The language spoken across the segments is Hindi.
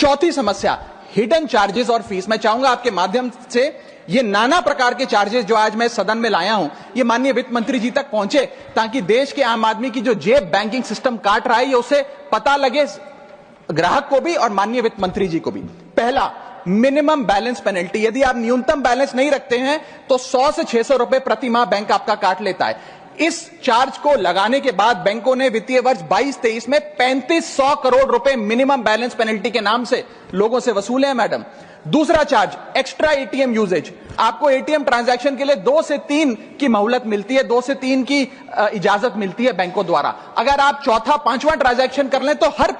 चौथी समस्या, हिडन चार्जेस और फीस। मैं चाहूंगा आपके माध्यम से ये नाना प्रकार के चार्जेस जो आज मैं सदन में लाया हूं, ये माननीय वित्त मंत्री जी तक पहुंचे, ताकि देश के आम आदमी की जो जेब बैंकिंग सिस्टम काट रहा है, ये उसे पता लगे, ग्राहक को भी और माननीय वित्त मंत्री जी को भी। पहला, मिनिमम बैलेंस पेनल्टी। यदि आप न्यूनतम बैलेंस नहीं रखते हैं तो 100 से 600 रुपए प्रति माह बैंक आपका काट लेता है। इस चार्ज को लगाने के बाद बैंकों ने वित्तीय वर्ष 22-23 में 3500 करोड़ रुपए मिनिमम बैलेंस पेनल्टी के नाम से लोगों से वसूले हैं मैडम। दूसरा चार्ज, एक्स्ट्रा एटीएम यूजेज। आपको एटीएम ट्रांजैक्शन के लिए 2 से 3 की मोहलत मिलती है, 2 से 3 की इजाजत मिलती है बैंकों द्वारा। अगर आप चौथा पांचवां ट्रांजैक्शन कर लें तो हर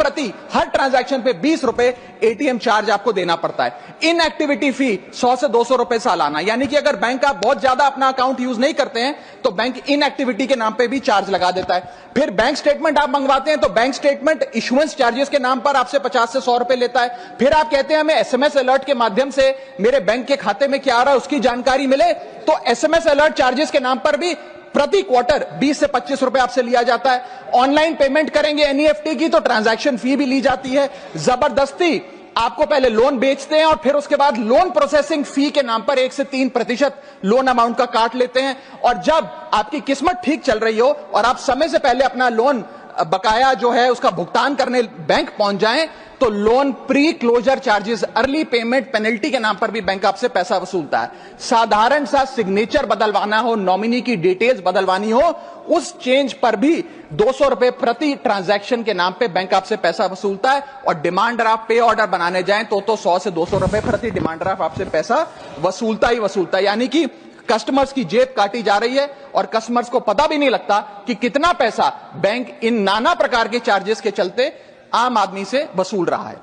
ट्रांजैक्शन पे 20 रुपए एटीएम चार्ज आपको देना पड़ता है। इनएक्टिविटी फी 100 से 200 रुपए सालाना, यानी कि अगर बैंक आप बहुत ज्यादा अपना अकाउंट यूज नहीं करते हैं तो बैंक इनएक्टिविटी के नाम पे भी चार्ज लगा देता है। फिर बैंक स्टेटमेंट आप मंगवाते हैं तो बैंक स्टेटमेंट इशुएंस चार्जेस के नाम पर आपसे 50 से 100 रुपए लेता है। फिर आप कहते हैं हमें एसएमएस अलर्ट के माध्यम से मेरे बैंक के खाते में क्या आ रहा है उसकी जानकारी मिले, तो एसएमएस अलर्ट चार्जेस के नाम पर भी प्रति क्वार्टर 20 से 25 रुपए आपसे लिया जाता है। ऑनलाइन पेमेंट करेंगे एनईएफटी की तो ट्रांजैक्शन फी भी ली जाती है। जबरदस्ती आपको पहले लोन बेचते हैं और फिर उसके बाद लोन प्रोसेसिंग फी के नाम पर 1 से 3% लोन अमाउंट का काट लेते हैं। और जब आपकी किस्मत ठीक चल रही हो और आप समय से पहले अपना लोन बकाया जो है उसका भुगतान करने बैंक पहुंच जाएं तो loan pre closure charges, early payment penalty के नाम पर भी बैंक आपसे पैसा वसूलता है। साधारण सा सिग्नेचर बदलवाना हो, नॉमिनी की डिटेल्स बदलवानी हो, उस चेंज पर भी 200 रुपए प्रति ट्रांजैक्शन के नाम पे बैंक आपसे पैसा वसूलता है। और डिमांड ड्राफ्ट पे ऑर्डर बनाने जाएं तो 100 से 200 रुपए प्रति डिमांड ड्राफ्ट आपसे पैसा वसूलता ही वसूलता है। यानी कि कस्टमर्स की जेब काटी जा रही है और कस्टमर्स को पता भी नहीं लगता कि कितना पैसा बैंक इन नाना प्रकार के चार्जेस के चलते आम आदमी से वसूल रहा है।